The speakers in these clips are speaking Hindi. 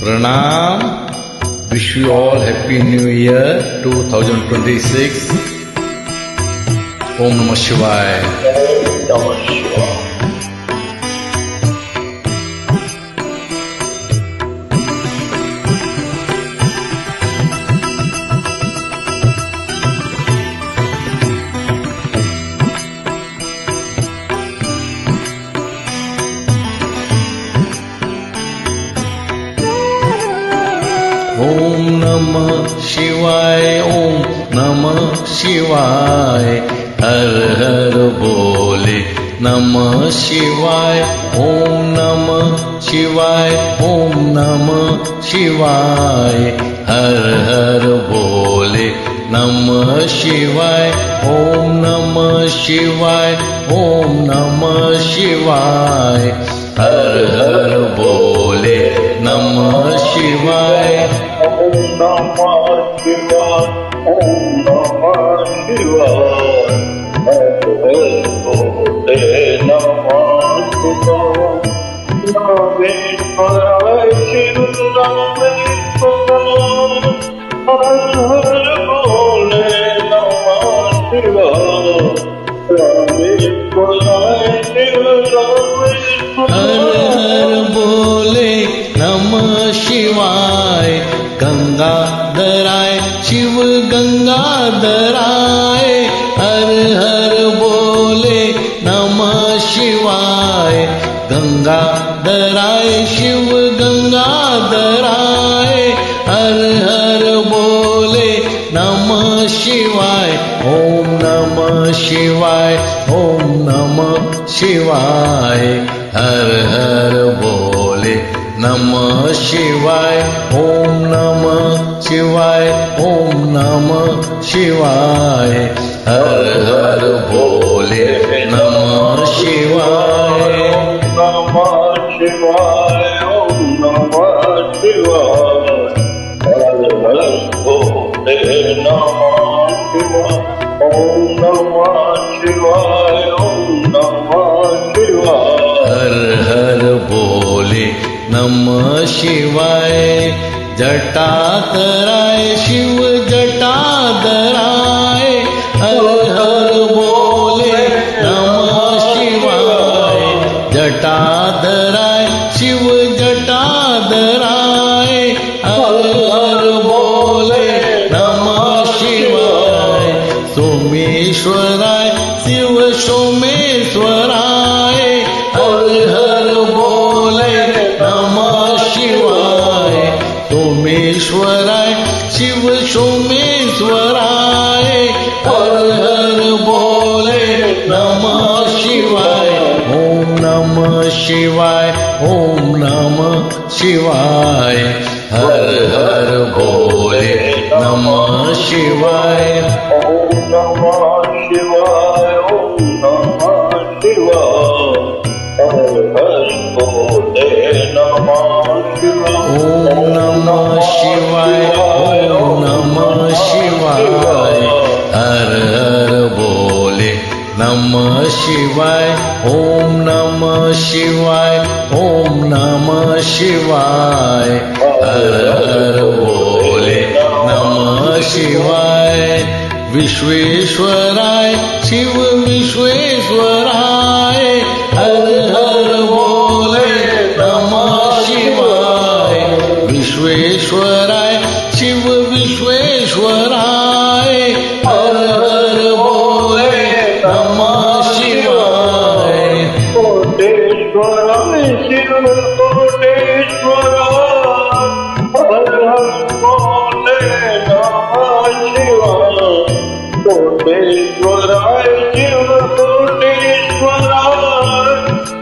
Pranam. Wish you all Happy New Year 2026. Om Namah Shivaya. Namah Shivaya. Om Namah Shivaya, Om Namah Shivaya, Har Har Bole Namah Shivaya, Om Namah Shivaya, Om Namah Shivaya, Har Har Bole Namah Shivaya, Om Namah Shivaya, Om Namah Shivaya, Har Har Bole Namah Shivaya. Om Namah Shivaya. Om Namah Shivaya. Har Har Bole Namah Shivaya. Nameshwaraya Shiv Nameshwaraya. Har Har Bole Namah Shivaya. Nameshwaraya Shiv Nameshwaraya. शिवाय गंगाधराय शिव गंगाधराय हर हर बोले नमः शिवाय गंगाधराय शिव गंगाधराय हर हर बोले नमः शिवाय ओम नमः शिवाय ओम नमः शिवाय हर हर बोले नमः शिवाय ओम नमः शिवाय ओम नमः शिवाय हर हर बोले नमः शिवाय नमः शिवाय ओम नमः शिवाय हर हर बोले नमः शिवाय ओम नमः शिवाय ओम नमः शिवाय हर हर बोले नमः शिवाय जटाधराय शिव जटाधराय हर हर बोले नमः शिवाय जटाधराय शिव जटाधराय हर हर बोले नमः शिवाय सोमेश्वराय शिव सोमेश्वराय हर हर बोले नमः शिवाय सोमेश्वराय शिव सोमेश्वराय हर हर बोले नमः शिवाय ओम नमः शिवाय ओम नमः शिवाय हर हर बोले नमः शिवाय ओम नमः शिवाय ओम नमः शिवाय हर हर बोले नमः शिवाय ओम नमः शिवाय ओम नमः शिवाय हर हर बोले नमः शिवाय ओम नमः शिवाय ओम नमः शिवाय हर हर बोले नमः शिवाय विश्वेश्वराय शिव विश्वेश्वराय हर हर बोले नमः शिवाय विश्वेश्वराय शिव विश्वेश्वराय हर हर बोले नमः शिवाय कोटेश्वराय शिव कोटेश्वराय हर हर बोले नमः शिवाय कोटेश्वराय शिव कोटेश्वराय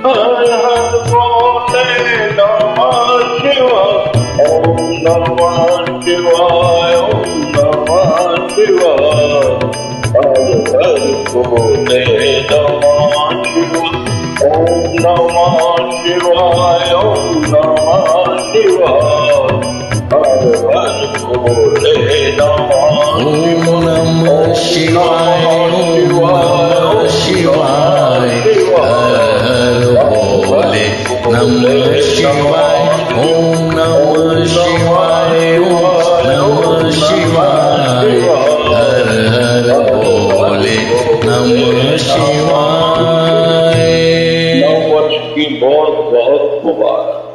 हर हर बोले नमः शिवाय ओम नमः शिवाय ओम नमः शिवाय हर हर बोले नमः शिवाय ओम नमः शिवाय ओम नमः शिवाय हर हर बोले नमः ओम नमः शिवाय ओम नमः शिवाय हर हर बोले नमः शिवाय ओम नमः नमः शिवाय। नव वर्ष की बहुत बहुत मुबारक।